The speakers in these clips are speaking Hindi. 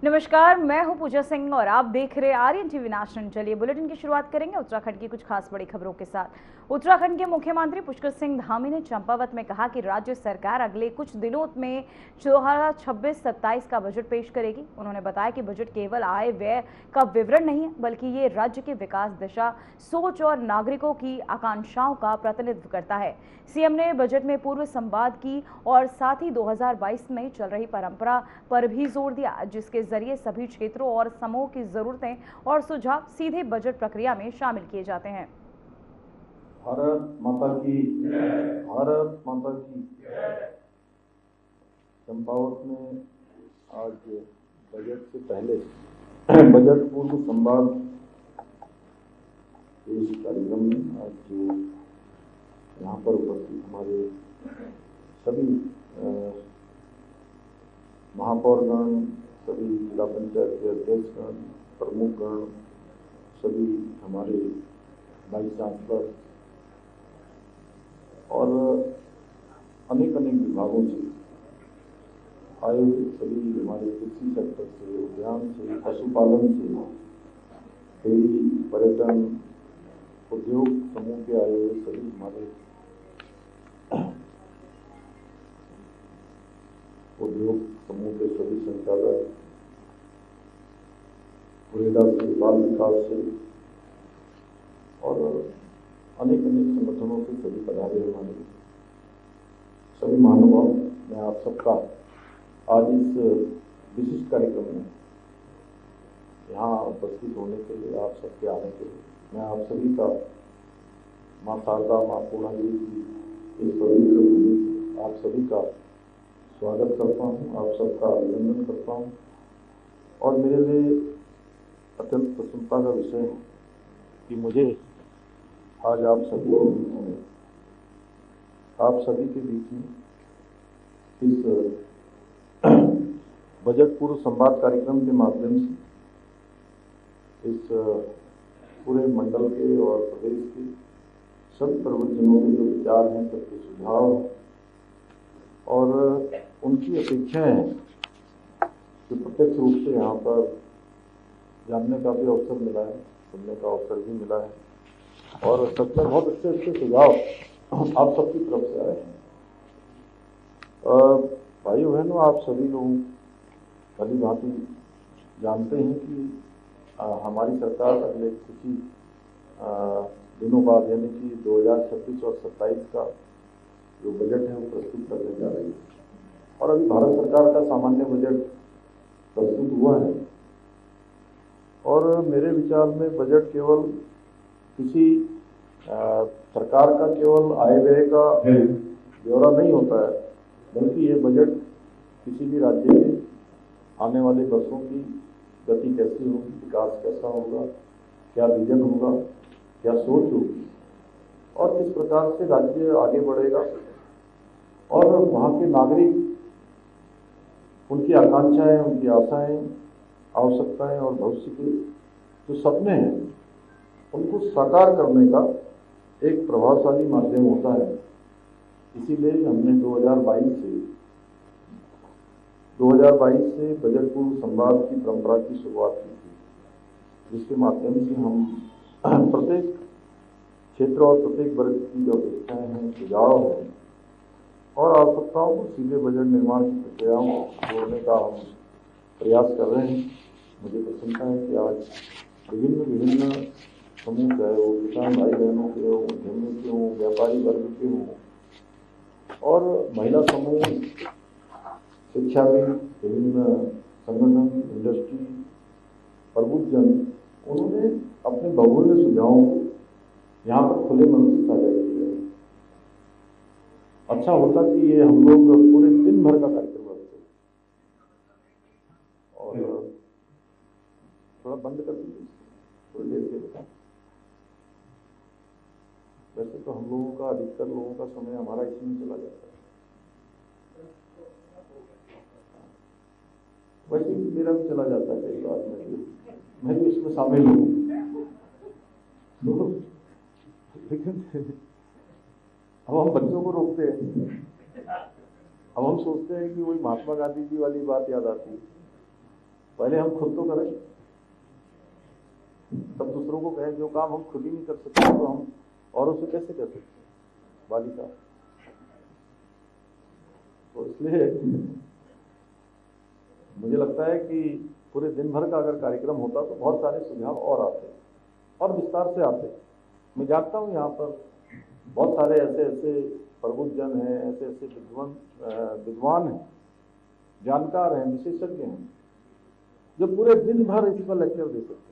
नमस्कार, मैं हूं पूजा सिंह और आप देख रहे आर्यन टीवी नेशनल। चलिए बुलेटिन की शुरुआत करेंगे उत्तराखंड की कुछ खास बड़ी खबरों के साथ। उत्तराखंड के मुख्यमंत्री पुष्कर सिंह धामी ने चंपावत में कहा कि राज्य सरकार अगले कुछ दिनों में 2026-27 का बजट पेश करेगी। उन्होंने बताया कि बजट केवल आय व्यय का विवरण नहीं है, बल्कि ये राज्य की विकास दिशा, सोच और नागरिकों की आकांक्षाओं का प्रतिनिधित्व करता है। सीएम ने बजट में पूर्व संवाद की और साथ ही 2022 में चल रही परंपरा पर भी जोर दिया, जिसके जरिए सभी क्षेत्रों और समूह की जरूरतें और सुझाव सीधे बजट प्रक्रिया में शामिल किए जाते हैं। भारत माता की, भारत माता की। चंपावत में आज बजट से पहले बजट पूर्व संवाद इस कार्यक्रम में आज यहाँ पर उपस्थित हमारे सभी महापौरगण, सभी जिला पंचायत के अध्यक्षगण, प्रमुखगण, सभी हमारे वाइस चांसलर और अनेक विभागों से आए हुए सभी हमारे कृषि सेक्टर से, उद्यान से, पशुपालन से, डेयरी, पर्यटन, उद्योग समूह के आए हुए सभी हमारे उद्योग समूह के सभी संचालक, मुरेदा से, बाल विकास से और अनेक संगठनों से सभी पधारे हमारे सभी महानुभाव, मैं आप सबका आज इस विशिष्ट कार्यक्रम में यहाँ उपस्थित होने के लिए, आप सबके आने के लिए मैं आप सभी का माँ शारदा, माँ पूर्णागिरी की इस पवित्र भूमि आप सभी का स्वागत करता हूँ, आप सबका अभिनंदन करता हूँ। और मेरे लिए अत्यंत प्रसन्नता का विषय है कि मुझे आज आप सभी के बीच में इस बजट पूर्व संवाद कार्यक्रम के माध्यम से इस पूरे मंडल के और प्रदेश के सभी प्रबुद्धजनों के जो विचार हैं, सबके सुझाव और उनकी अपेक्षाएं हैं, जो प्रत्यक्ष रूप से यहाँ पर जानने का भी अवसर मिला है, सुनने का अवसर भी मिला है और सच में बहुत अच्छे सुझाव आप सबकी तरफ से आए हैं। भाइयों बहनों, आप सभी लोग भली भांति जानते हैं कि हमारी सरकार अगले कुछ ही दिनों बाद यानी कि 2026 और 27 का जो बजट है वो प्रस्तुत करने जा रही है। और अभी भारत सरकार का सामान्य बजट प्रस्तुत हुआ है और मेरे विचार में बजट केवल किसी सरकार का केवल आय व्यय का ब्यौरा नहीं होता है, बल्कि ये बजट किसी भी राज्य के आने वाले वर्षों की गति कैसी होगी, विकास कैसा होगा, क्या विजन होगा, क्या सोच होगी और किस प्रकार से राज्य आगे बढ़ेगा और वहाँ के नागरिक उनकी आकांक्षाएं, उनकी आशाएं, आवश्यकताएं और भविष्य के जो सपने हैं उनको साकार करने का एक प्रभावशाली माध्यम होता है। इसीलिए हमने 2022 से बजट पूर्व संवाद की परंपरा की शुरुआत की थी, जिसके माध्यम से हम प्रत्येक क्षेत्र और प्रत्येक वर्ग की जो अपेक्षाएं हैं, सुझाव हैं और आवश्यकताओं को सीधे बजट निर्माण की प्रक्रियाओं में जोड़ने का हम प्रयास कर रहे हैं। मुझे प्रसन्नता है कि आज विभिन्न समूह, चाहे वो किसान भाई बहनों के हों, उद्यमी के हों, व्यापारी वर्ग के हों और महिला समूह, शिक्षाविद, विभिन्न संगठन, इंडस्ट्री, प्रबुद्धजन, उन्होंने अपने बहुमूल्य सुझावों को यहाँ पर खुले मन से साझा किया है। अच्छा होता कि ये हम लोग पूरे दिन भर का कार्यक्रम रखते और थोड़ा बंद कर दीजिए थोड़ी देर के लिए। वैसे तो हम लोगों का, अधिकतर लोगों का समय हमारा इसमें चला जाता है, वैसे मेरा भी चला जाता है कई बार, मैं भी इसमें शामिल हूँ। लेकिन अब हम बच्चों को रोकते हैं, अब हम सोचते हैं कि वही महात्मा गांधी जी वाली बात याद आती है, पहले हम खुद तो करें, तब दूसरों को कहें। जो काम हम खुद ही नहीं कर सकते तो हम औरों से कैसे कर सकते हैं वाली साहब। तो इसलिए मुझे लगता है कि पूरे दिन भर का अगर कार्यक्रम होता तो बहुत सारे सुझाव और आते और विस्तार से आते। मैं जानता हूँ यहाँ पर बहुत सारे ऐसे प्रबुद्ध जन हैं, ऐसे विद्वान हैं, जानकार हैं, विशेषज्ञ हैं, जो पूरे दिन भर इस पर लेक्चर दे सकते हैं।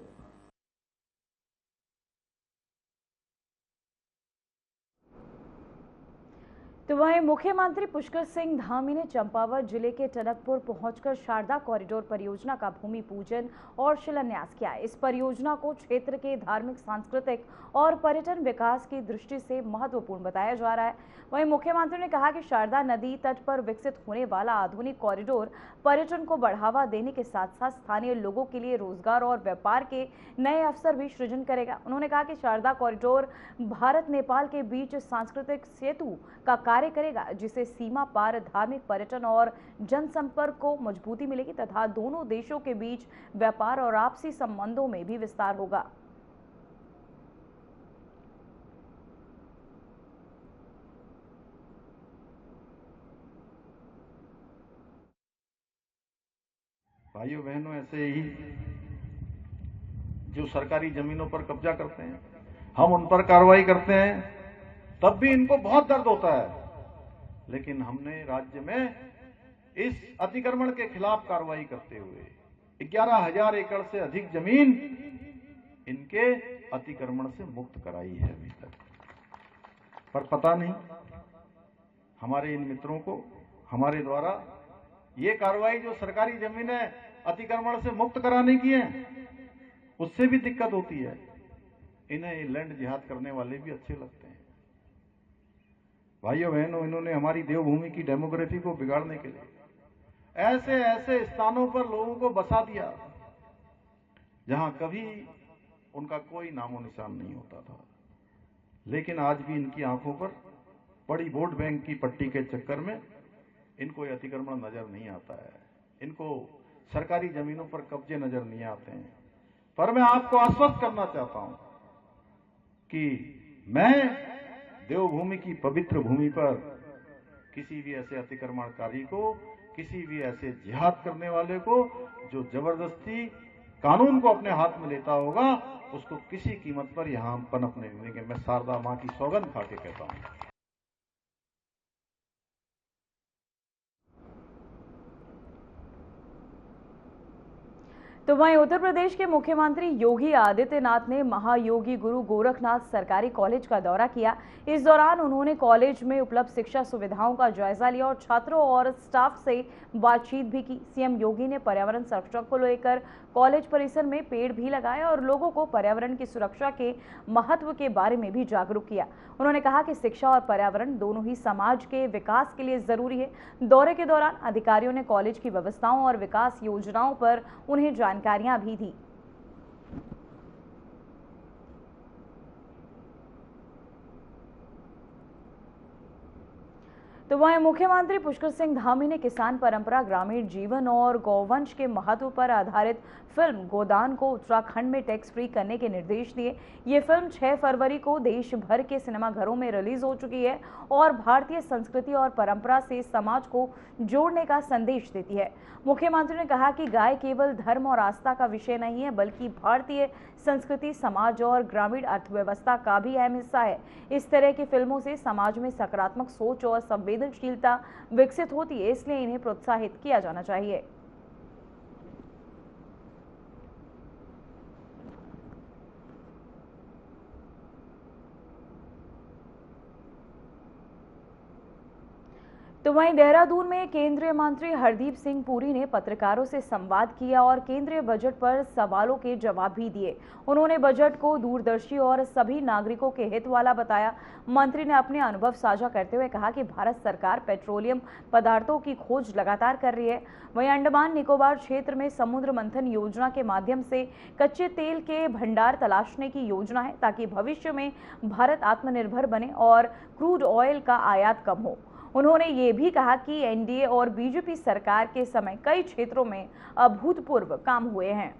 तो वहीं मुख्यमंत्री पुष्कर सिंह धामी ने चंपावत जिले के टनकपुर पहुंचकर शारदा कॉरिडोर परियोजना का भूमि पूजन और शिलान्यास किया। इस परियोजना को क्षेत्र के धार्मिक, सांस्कृतिक और पर्यटन विकास की दृष्टि से महत्वपूर्ण बताया जा रहा है। वहीं मुख्यमंत्री ने कहा कि शारदा नदी तट पर विकसित होने वाला आधुनिक कॉरिडोर पर्यटन को बढ़ावा देने के साथ साथ स्थानीय लोगों के लिए रोजगार और व्यापार के नए अवसर भी सृजन करेगा। उन्होंने कहा कि शारदा कॉरिडोर भारत नेपाल के बीच सांस्कृतिक सेतु का कार्य करेगा, जिससे सीमा पार धार्मिक, पर्यटन और जनसंपर्क को मजबूती मिलेगी तथा दोनों देशों के बीच व्यापार और आपसी संबंधों में भी विस्तार होगा। भाइयों बहनों, ऐसे ही जो सरकारी जमीनों पर कब्जा करते हैं, हम उन पर कार्रवाई करते हैं, तब भी इनको बहुत दर्द होता है। लेकिन हमने राज्य में इस अतिक्रमण के खिलाफ कार्रवाई करते हुए 11,000 एकड़ से अधिक जमीन इनके अतिक्रमण से मुक्त कराई है अभी तक। पर पता नहीं हमारे इन मित्रों को हमारे द्वारा ये कार्रवाई जो सरकारी जमीनें अतिक्रमण से मुक्त कराने की है, उससे भी दिक्कत होती है। इन्हें लैंड जिहाद करने वाले भी अच्छे लगते हैं। भाइयों बहनों, इन्होंने हमारी देवभूमि की डेमोग्राफी को बिगाड़ने के लिए ऐसे ऐसे स्थानों पर लोगों को बसा दिया जहां कभी उनका कोई नामो निशान नहीं होता था। लेकिन आज भी इनकी आंखों पर बड़ी वोट बैंक की पट्टी के चक्कर में इनको ये अतिक्रमण नजर नहीं आता है, इनको सरकारी जमीनों पर कब्जे नजर नहीं आते हैं। पर मैं आपको आश्वस्त करना चाहता हूं कि मैं देवभूमि की पवित्र भूमि पर किसी भी ऐसे अतिक्रमणकारी को, किसी भी ऐसे जिहाद करने वाले को जो जबरदस्ती कानून को अपने हाथ में लेता होगा, उसको किसी कीमत पर यहां पनपने नहीं देंगे। मैं शारदा मां की सौगंध खा के कहता हूं। तो वहीं उत्तर प्रदेश के मुख्यमंत्री योगी आदित्यनाथ ने महायोगी गुरु गोरखनाथ सरकारी कॉलेज का दौरा किया। इस दौरान उन्होंने कॉलेज में उपलब्ध शिक्षा सुविधाओं का जायजा लिया और छात्रों और स्टाफ से बातचीत भी की। सीएम योगी ने पर्यावरण संरक्षण को लेकर कॉलेज परिसर में पेड़ भी लगाए और लोगों को पर्यावरण की सुरक्षा के महत्व के बारे में भी जागरूक किया। उन्होंने कहा कि शिक्षा और पर्यावरण दोनों ही समाज के विकास के लिए जरूरी है। दौरे के दौरान अधिकारियों ने कॉलेज की व्यवस्थाओं और विकास योजनाओं पर उन्हें जानकारियां भी दी। तो वहीं मुख्यमंत्री पुष्कर सिंह धामी ने किसान परंपरा, ग्रामीण जीवन और गौवंश के महत्व पर आधारित फिल्म गोदान को उत्तराखंड में टैक्स फ्री करने के निर्देश दिए। ये फिल्म 6 फरवरी को देश भर के सिनेमाघरों में रिलीज हो चुकी है और भारतीय संस्कृति और परंपरा से समाज को जोड़ने का संदेश देती है। मुख्यमंत्री ने कहा कि गाय केवल धर्म और आस्था का विषय नहीं है, बल्कि भारतीय संस्कृति, समाज और ग्रामीण अर्थव्यवस्था का भी अहम हिस्सा है। इस तरह की फिल्मों से समाज में सकारात्मक सोच और संवेदनशीलता विकसित होती है, इसलिए इन्हें प्रोत्साहित किया जाना चाहिए। तो वहीं देहरादून में केंद्रीय मंत्री हरदीप सिंह पुरी ने पत्रकारों से संवाद किया और केंद्रीय बजट पर सवालों के जवाब भी दिए। उन्होंने बजट को दूरदर्शी और सभी नागरिकों के हित वाला बताया। मंत्री ने अपने अनुभव साझा करते हुए कहा कि भारत सरकार पेट्रोलियम पदार्थों की खोज लगातार कर रही है। वहीं अंडमान निकोबार क्षेत्र में समुद्र मंथन योजना के माध्यम से कच्चे तेल के भंडार तलाशने की योजना है, ताकि भविष्य में भारत आत्मनिर्भर बने और क्रूड ऑयल का आयात कम हो। उन्होंने ये भी कहा कि एनडीए और बीजेपी सरकार के समय कई क्षेत्रों में अभूतपूर्व काम हुए हैं।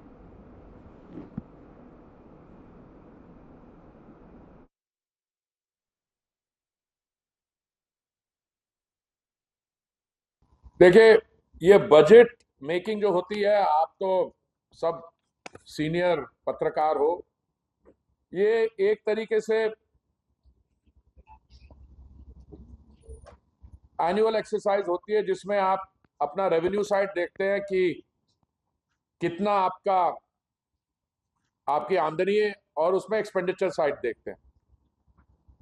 देखिए, ये बजट मेकिंग जो होती है, आप तो सब सीनियर पत्रकार हो, ये एक तरीके से एनुअल एक्सरसाइज होती है जिसमें आप अपना रेवेन्यू साइड देखते हैं कि कितना आपकी आमदनी है, और उसमें एक्सपेंडिचर साइड देखते हैं।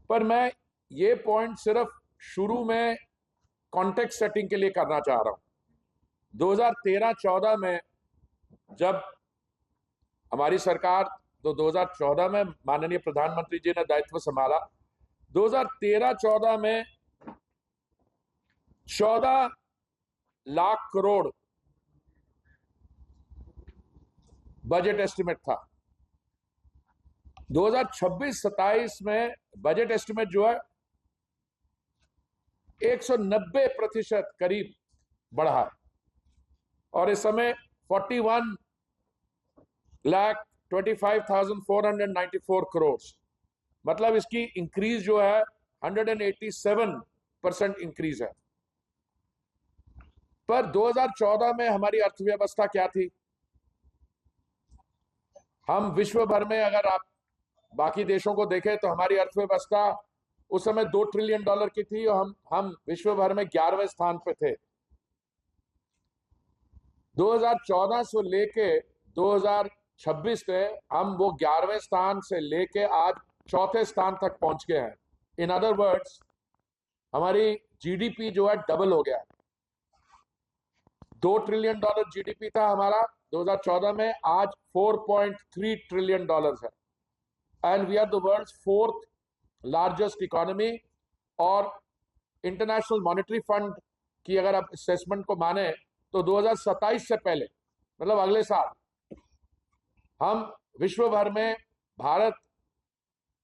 पर मैं ये पॉइंट सिर्फ शुरू में कॉन्टेक्स्ट सेटिंग के लिए करना चाह रहा हूं। 2013-14 में जब हमारी सरकार, तो 2014 में माननीय प्रधानमंत्री जी ने दायित्व संभाला, 2013-14 में 14 लाख करोड़ बजट एस्टिमेट था। 2026-27 में बजट एस्टिमेट जो है 190% करीब बढ़ा है, और इस समय 41,25,494 करोड़, मतलब इसकी इंक्रीज जो है 187% इंक्रीज है। पर 2014 में हमारी अर्थव्यवस्था क्या थी? हम विश्व भर में, अगर आप बाकी देशों को देखें, तो हमारी अर्थव्यवस्था उस समय $2 ट्रिलियन की थी, और हम विश्व भर में 11वें स्थान पे थे। 2014 से लेके 2026 में हम वो 11वें स्थान से लेके आज 4थे स्थान तक पहुंच गए हैं। इन अदर वर्ड्स, हमारी जीडीपी जो है डबल हो गया है। $2 ट्रिलियन जीडीपी था हमारा 2014 में, आज $4.3 ट्रिलियन है, and we are the world's 4th largest economy. और इंटरनेशनल मॉनेटरी फंड की अगर आप असेसमेंट को माने, तो 2027 से पहले, मतलब अगले साल, हम विश्व भर में भारत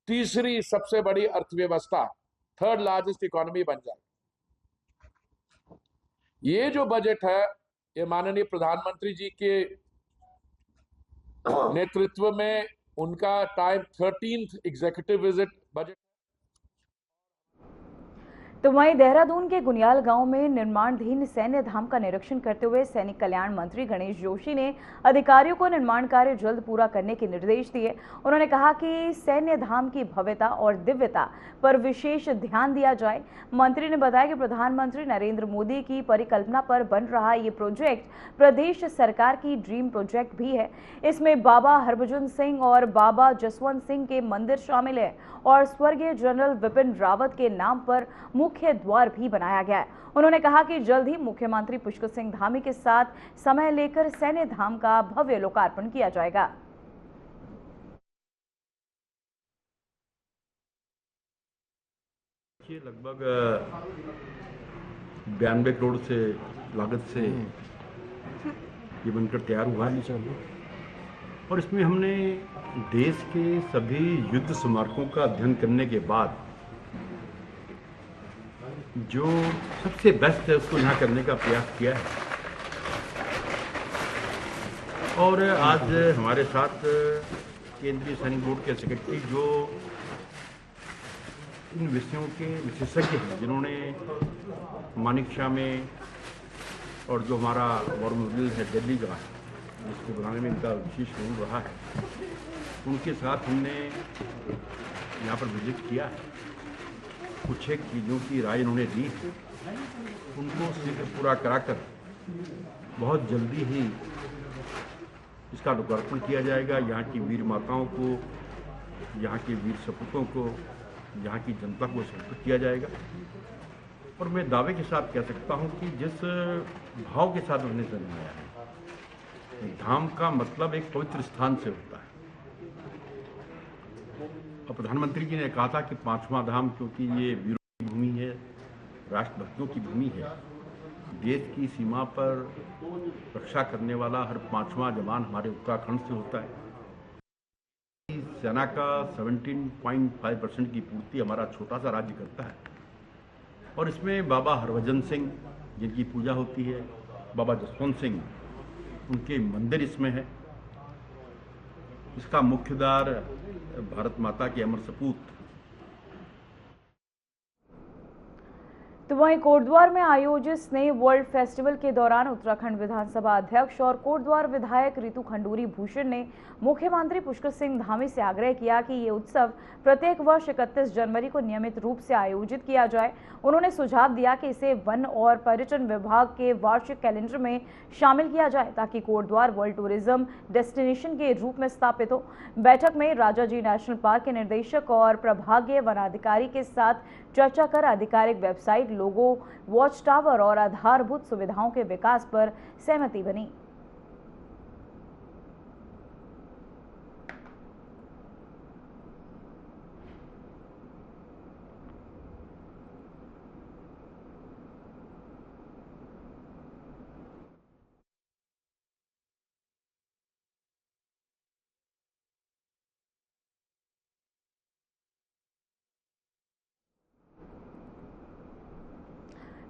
तीसरी सबसे बड़ी अर्थव्यवस्था, 3rd लार्जेस्ट इकोनॉमी बन जाए। ये जो बजट है, ये माननीय प्रधानमंत्री जी के नेतृत्व में उनका time 13th executive visit budget. तो वहीं देहरादून के गुनियाल गांव में निर्माणाधीन सैन्य धाम का निरीक्षण करते हुए सैनिक कल्याण मंत्री गणेश जोशी ने अधिकारियों को निर्माण कार्य जल्द पूरा करने के निर्देश दिए। उन्होंने कहा कि सैन्य धाम की भव्यता और दिव्यता पर विशेष ध्यान दिया जाए। मंत्री ने बताया कि प्रधानमंत्री नरेंद्र मोदी की परिकल्पना पर बन रहा ये प्रोजेक्ट प्रदेश सरकार की ड्रीम प्रोजेक्ट भी है। इसमें बाबा हरभजन सिंह और बाबा जसवंत सिंह के मंदिर शामिल है, और स्वर्गीय जनरल विपिन रावत के नाम पर मुख्य द्वार भी बनाया गया है। उन्होंने कहा कि जल्द ही मुख्यमंत्री पुष्कर सिंह धामी के साथ समय लेकर सैन्य धाम का भव्य लोकार्पण किया जाएगा। लगभग 92 करोड़ से लागत से ये बनकर तैयार हुआ है, और इसमें हमने देश के सभी युद्ध स्मारकों का अध्ययन करने के बाद जो सबसे बेस्ट है उसको यहाँ करने का प्रयास किया है। और आज हमारे साथ केंद्रीय सैनिक बोर्ड के सेक्रेटरी, जो इन विषयों के विशेषज्ञ हैं, जिन्होंने मानिकशाह में, और जो हमारा वॉर मेमोरियल है दिल्ली का, जिसको बनाने में इनका विशेष रोल रहा है, उनके साथ हमने यहाँ पर विजिट किया है। कुछ एक चीज़ों की राय इन्होंने दी, उनको शीघ्र पूरा कराकर बहुत जल्दी ही इसका लोकार्पण किया जाएगा। यहाँ की वीर माताओं को, यहाँ के वीर सपूतों को, यहाँ की जनता को समर्पित किया जाएगा। और मैं दावे के साथ कह सकता हूँ कि जिस भाव के साथ उन्होंने जन्माया है, धाम का मतलब एक पवित्र स्थान से होता है। और प्रधानमंत्री जी ने कहा था कि 5वां धाम, क्योंकि ये वीरों की भूमि है, राष्ट्रभक्तों की भूमि है, देश की सीमा पर रक्षा करने वाला हर 5वां जवान हमारे उत्तराखंड से होता है। सेना का 17.5% की पूर्ति हमारा छोटा सा राज्य करता है, और इसमें बाबा हरभजन सिंह जिनकी पूजा होती है, बाबा जसवंत सिंह उनके मंदिर इसमें है। इसका मुख्यदार भारत माता के अमर सपूत। तो वहीं कोटद्वार में आयोजित स्नेह वर्ल्ड फेस्टिवल के दौरान उत्तराखंड विधानसभा अध्यक्ष और कोटद्वार विधायक रितु खंडूरी भूषण ने मुख्यमंत्री पुष्कर सिंह धामी से आग्रह किया कि ये उत्सव प्रत्येक वर्ष 31 जनवरी को नियमित रूप से आयोजित किया जाए। उन्होंने सुझाव दिया कि इसे वन और पर्यटन विभाग के वार्षिक कैलेंडर में शामिल किया जाए ताकि कोटद्वार वर्ल्ड टूरिज्म डेस्टिनेशन के रूप में स्थापित हो। बैठक में राजाजी नेशनल पार्क के निदेशक और प्रभागीय वनाधिकारी के साथ चर्चा कर आधिकारिक वेबसाइट, लोगो, वॉच टावर और आधारभूत सुविधाओं के विकास पर सहमति बनी।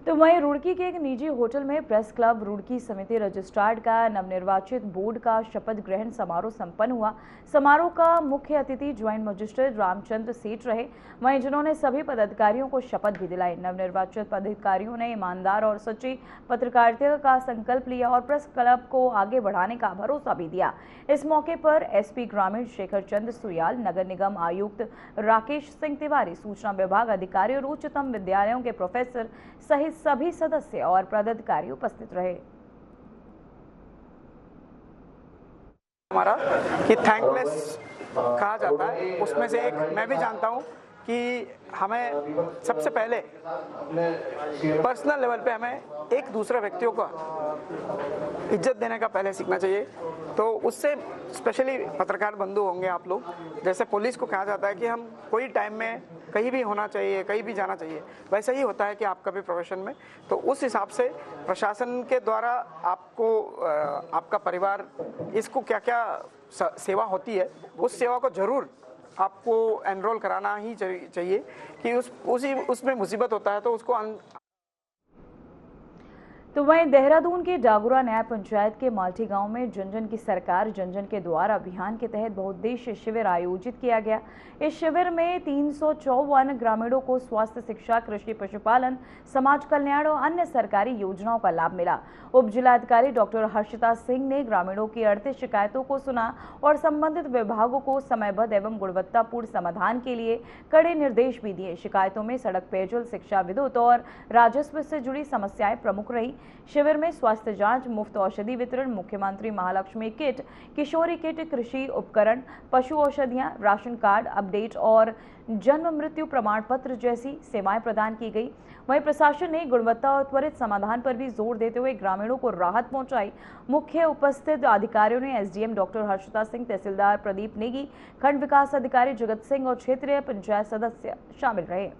तो वहीं रुड़की के एक निजी होटल में प्रेस क्लब रुड़की समिति रजिस्ट्रार्ड का नवनिर्वाचित बोर्ड का शपथ ग्रहण समारोह संपन्न हुआ। समारोह का मुख्य अतिथि ज्वाइंट मजिस्ट्रेट रामचंद्र सेठ रहे, वहीं जिन्होंने सभी पदाधिकारियों को शपथ भी दिलाई। नवनिर्वाचित पदाधिकारियों ने ईमानदार और सच्ची पत्रकारिता का संकल्प लिया और प्रेस क्लब को आगे बढ़ाने का भरोसा भी दिया। इस मौके पर एसपी ग्रामीण शेखर चंद्र सुयाल, नगर निगम आयुक्त राकेश सिंह तिवारी, सूचना विभाग अधिकारी और उच्चतम विद्यालयों के प्रोफेसर सहित सभी सदस्य और पदाधिकारी उपस्थित रहे। हमारा कि थैंकलेस कहा जाता है, उसमें से एक मैं भी जानता हूं कि हमें सबसे पहले पर्सनल लेवल पे हमें एक दूसरे व्यक्तियों को इज्जत देने का पहले सीखना चाहिए। तो उससे स्पेशली पत्रकार बंधु होंगे आप लोग, जैसे पुलिस को कहा जाता है कि हम कोई टाइम में कहीं भी होना चाहिए, कहीं भी जाना चाहिए, वैसे ही होता है कि आपका भी प्रोफेशन में। तो उस हिसाब से प्रशासन के द्वारा आपको आपका परिवार इसको क्या क्या सेवा होती है, उस सेवा को जरूर आपको एनरोल कराना ही चाहिए कि उसमें मुसीबत होता है तो उसको तो वहीं देहरादून के डागुरा न्याय पंचायत के माल्टी गांव में जन जन की सरकार जन जन के द्वार अभियान के तहत बहुउद्देशीय शिविर आयोजित किया गया। इस शिविर में 354 ग्रामीणों को स्वास्थ्य, शिक्षा, कृषि, पशुपालन, समाज कल्याण और अन्य सरकारी योजनाओं का लाभ मिला। उप जिलाधिकारी डॉक्टर हर्षिता सिंह ने ग्रामीणों की 38 शिकायतों को सुना और संबंधित विभागों को समयबद्ध एवं गुणवत्तापूर्ण समाधान के लिए कड़े निर्देश भी दिए। शिकायतों में सड़क, पेयजल, शिक्षा, विद्युत और राजस्व से जुड़ी समस्याएं प्रमुख रही। शिविर में स्वास्थ्य जांच, मुफ्त औषधि वितरण, मुख्यमंत्री महालक्ष्मी किट, किशोरी किट, कृषि उपकरण, पशु औषधियां, राशन कार्ड अपडेट और जन्म मृत्यु प्रमाण पत्र जैसी सेवाएं प्रदान की गई। वहीं प्रशासन ने गुणवत्ता और त्वरित समाधान पर भी जोर देते हुए ग्रामीणों को राहत पहुंचाई। मुख्य उपस्थित अधिकारियों ने एसडीएम डॉक्टर हर्षिता सिंह, तहसीलदार प्रदीप नेगी, खंड विकास अधिकारी जगत सिंह और क्षेत्रीय पंचायत सदस्य शामिल रहे।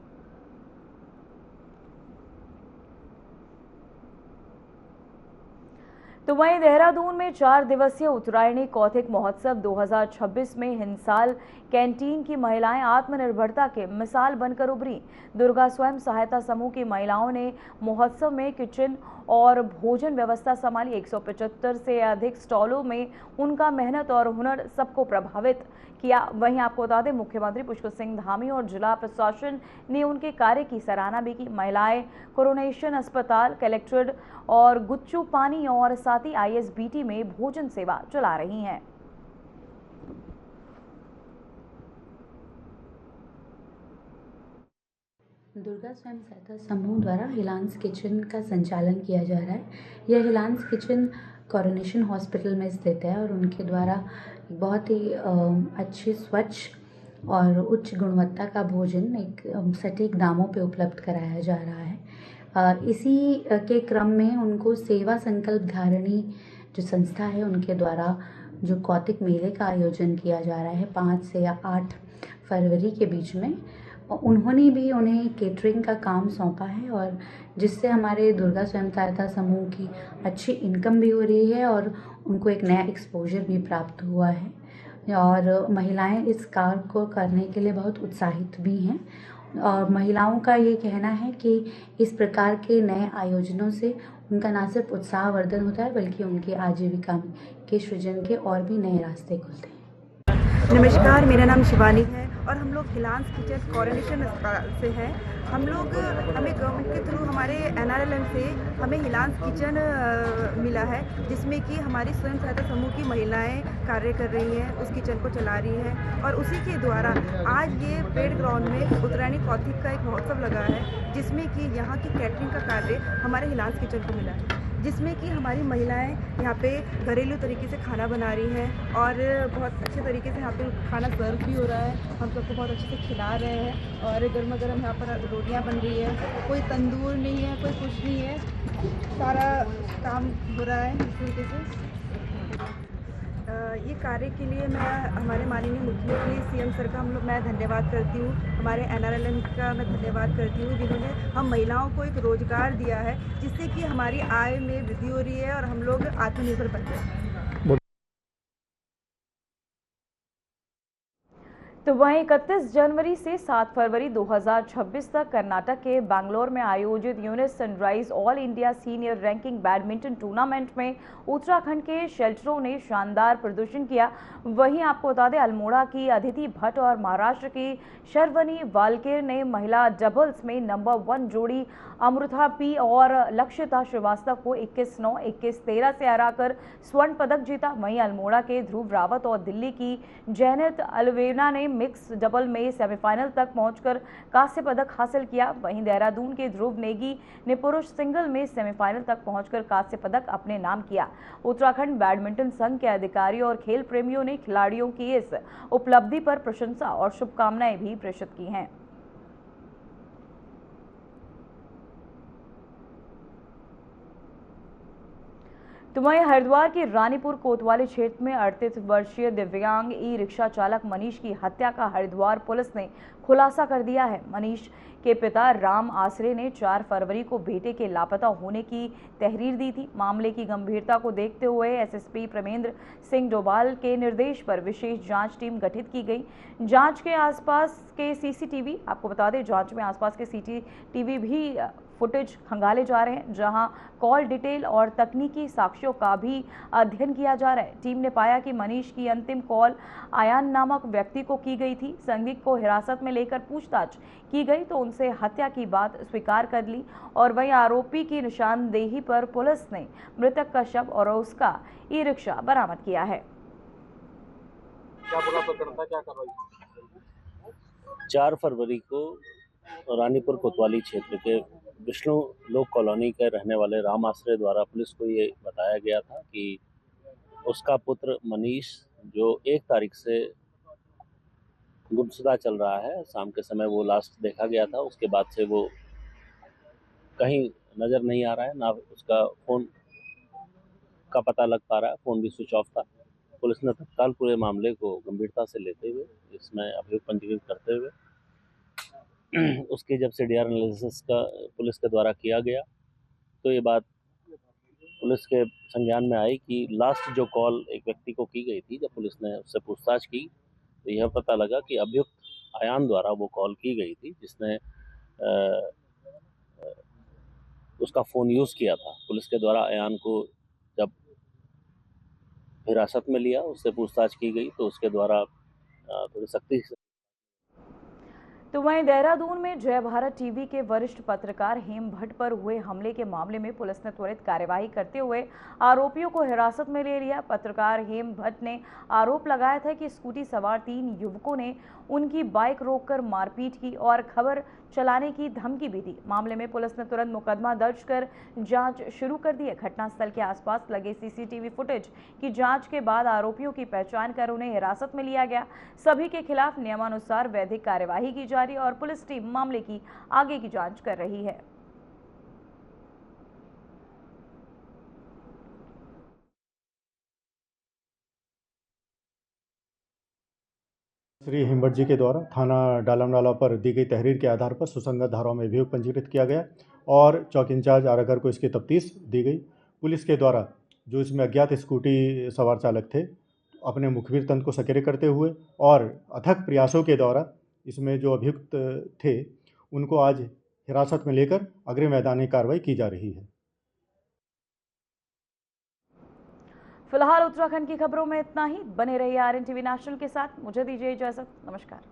तो वहीं देहरादून में 4 दिवसीय उत्तरायणी कौतिक महोत्सव 2026 में हिंसाल कैंटीन की महिलाएं आत्मनिर्भरता के मिसाल बनकर उभरी। दुर्गा स्वयं सहायता समूह की महिलाओं ने महोत्सव में किचन और भोजन व्यवस्था संभाली। 175 से अधिक स्टॉलों में उनका मेहनत और हुनर सबको प्रभावित किया। वहीं आपको बता दें, मुख्यमंत्री पुष्कर सिंह धामी और जिला प्रशासन ने उनके कार्य की सराहना भी की। महिलाएं कोरोनेशन अस्पताल, कलेक्ट्रेट और गुच्चू पानी और साथ ही आईएसबीटी में भोजन सेवा चला रही हैं। दुर्गा स्वयं सहायता समूह द्वारा हिलांस किचन का संचालन किया जा रहा है। यह हिलांस किचन कोरोनेशन हॉस्पिटल में स्थित है और उनके द्वारा बहुत ही अच्छी, स्वच्छ और उच्च गुणवत्ता का भोजन एक सटीक दामों पे उपलब्ध कराया जा रहा है। इसी के क्रम में उनको सेवा संकल्प धारिणी जो संस्था है उनके द्वारा जो कौतिक मेले का आयोजन किया जा रहा है 5 से 8 फरवरी के बीच में, उन्होंने भी उन्हें केटरिंग का काम सौंपा है और जिससे हमारे दुर्गा स्वयं सहायता समूह की अच्छी इनकम भी हो रही है और उनको एक नया एक्सपोजर भी प्राप्त हुआ है और महिलाएं इस कार्य को करने के लिए बहुत उत्साहित भी हैं और महिलाओं का ये कहना है कि इस प्रकार के नए आयोजनों से उनका ना सिर्फ उत्साहवर्धन होता है बल्कि उनकी आजीविका के सृजन के और भी नए रास्ते खुलते हैं। नमस्कार, मेरा नाम शिवानी है और हम लोग हिलांस किचन कोरोनेशन अस्पताल से हैं। हमें गवर्नमेंट के थ्रू हमारे NRLM से हमें हिलांस किचन मिला है, जिसमें कि हमारी स्वयं सहायता समूह की महिलाएं कार्य कर रही हैं, उस किचन को चला रही हैं और उसी के द्वारा आज ये पेड ग्राउंड में उत्तरायणी कौतिक का एक महोत्सव लगा है, जिसमें कि यहाँ की कैटरिंग का कार्य हमारे हिलांस किचन को मिला है, जिसमें कि हमारी महिलाएं यहाँ पे घरेलू तरीके से खाना बना रही हैं और बहुत अच्छे तरीके से यहाँ पे खाना सर्व भी हो रहा है। हम सबको बहुत अच्छे से खिला रहे हैं और गर्मा गर्म यहाँ पर रोटियाँ बन रही है, कोई तंदूर नहीं है, कोई कुछ नहीं है, सारा काम हो रहा है इस तरीके से। ये कार्य के लिए मैं हमारे माननीय मुख्यमंत्री CM सर का मैं धन्यवाद करती हूँ, हमारे NRLM का मैं धन्यवाद करती हूँ, जिन्होंने हम महिलाओं को एक रोजगार दिया है, जिससे कि हमारी आय में वृद्धि हो रही है और हम लोग आत्मनिर्भर बन रहे हैं। तो वहीं 31 जनवरी से 7 फरवरी 2026 तक कर्नाटक के बैंगलोर में आयोजित Yonex Sunrise All India senior ranking badminton tournament में उत्तराखंड के शेल्टरों ने शानदार प्रदर्शन किया। वहीं आपको बता दें, अल्मोड़ा की अदिति भट्ट और महाराष्ट्र की शर्वनी वालकेर ने महिला डबल्स में नंबर 1 जोड़ी अमृता पी और लक्षिता श्रीवास्तव को 21-9, 21-13 से हराकर स्वर्ण पदक जीता। वहीं अल्मोड़ा के ध्रुव रावत और दिल्ली की जैनत अलवेना ने मिक्स डबल में सेमीफाइनल तक पहुंचकर कांस्य पदक हासिल किया। वहीं देहरादून के ध्रुव नेगी ने पुरुष सिंगल में सेमीफाइनल तक पहुंचकर कांस्य पदक अपने नाम किया। उत्तराखंड बैडमिंटन संघ के अधिकारियों और खेल प्रेमियों ने खिलाड़ियों की इस उपलब्धि पर प्रशंसा और शुभकामनाएं भी प्रेषित की हैं। तो वहीं हरिद्वार के रानीपुर कोतवाली क्षेत्र में 38 वर्षीय दिव्यांग ई-रिक्शा चालक मनीष की हत्या का हरिद्वार पुलिस ने खुलासा कर दिया है। मनीष के पिता राम आसरे ने 4 फरवरी को बेटे के लापता होने की तहरीर दी थी। मामले की गंभीरता को देखते हुए एसएसपी प्रमेंद्र सिंह डोभाल के निर्देश पर विशेष जांच टीम गठित की गई। जांच के आसपास के सीसीटीवी, आपको बता दें, जांच में आसपास के सीसीटीवी भी फुटेज खंगाले जा रहे हैं, जहां कॉल डिटेल और तकनीकी साक्ष्यों का भी अध्ययन किया जा रहा है। टीम ने पाया कि मनीष की अंतिम कॉल आयान नामक व्यक्ति को की गई थी। संदिग्ध को हिरासत में लेकर पूछताछ की गई तो उनसे हत्या की बात स्वीकार कर ली और वहीं आरोपी की निशानदेही पर पुलिस ने मृतक का शव और उसका ई-रिक्शा बरामद किया है। क्या पूरा प्रकरण था, क्या कार्रवाई? 4 फरवरी को रानीपुर कोतवाली क्षेत्र के विष्णु लोक कॉलोनी के रहने वाले राम आश्रय द्वारा पुलिस को ये बताया गया था कि उसका पुत्र मनीष, जो 1 तारीख से गुमशुदा चल रहा है, शाम के समय वो लास्ट देखा गया था। उसके बाद से वो कहीं नज़र नहीं आ रहा है, ना उसका फ़ोन का पता लग पा रहा है, फ़ोन भी स्विच ऑफ था। पुलिस ने तत्काल पूरे मामले को गंभीरता से लेते हुए इसमें अभियोग पंजीकृत करते हुए उसके जब CDR एनालिसिस का पुलिस के द्वारा किया गया तो ये बात पुलिस के संज्ञान में आई कि लास्ट जो कॉल एक व्यक्ति को की गई थी, जब पुलिस ने उससे पूछताछ की तो यह पता लगा कि अभियुक्त आयान द्वारा वो कॉल की गई थी, जिसने उसका फ़ोन यूज़ किया था। पुलिस के द्वारा आयान को जब हिरासत में लिया, उससे पूछताछ की गई तो उसके द्वारा थोड़ी सख्ती से। तो वहीं देहरादून में जय भारत टीवी के वरिष्ठ पत्रकार हेम भट्ट पर हुए हमले के मामले में पुलिस ने त्वरित कार्यवाही करते हुए आरोपियों को हिरासत में ले लिया। पत्रकार हेम भट्ट ने आरोप लगाया था कि स्कूटी सवार 3 युवकों ने उनकी बाइक रोककर मारपीट की और खबर चलाने की धमकी भी दी। मामले में पुलिस ने तुरंत मुकदमा दर्ज कर जांच शुरू कर दी है। घटनास्थल के आसपास लगे सीसीटीवी फुटेज की जांच के बाद आरोपियों की पहचान कर उन्हें हिरासत में लिया गया। सभी के खिलाफ नियमानुसार वैधिक कार्यवाही की जा रही है और पुलिस टीम मामले की आगे की जांच कर रही है। श्री हेमभट्ट जी के द्वारा थाना डालमडाला पर दी गई तहरीर के आधार पर सुसंगत धाराओं में अभियोग पंजीकृत किया गया और चौकी इंचार्ज आरागर को इसकी तफ्तीश दी गई। पुलिस के द्वारा जो इसमें अज्ञात स्कूटी सवार चालक थे, अपने मुखबिर तंत्र को सक्रिय करते हुए और अथक प्रयासों के द्वारा इसमें जो अभियुक्त थे उनको आज हिरासत में लेकर अग्रिम वैधानिक कार्रवाई की जा रही है। फिलहाल उत्तराखंड की खबरों में इतना ही। बने रहिए RNTV नेशनल के साथ। मुझे दीजिए इजाजत। नमस्कार।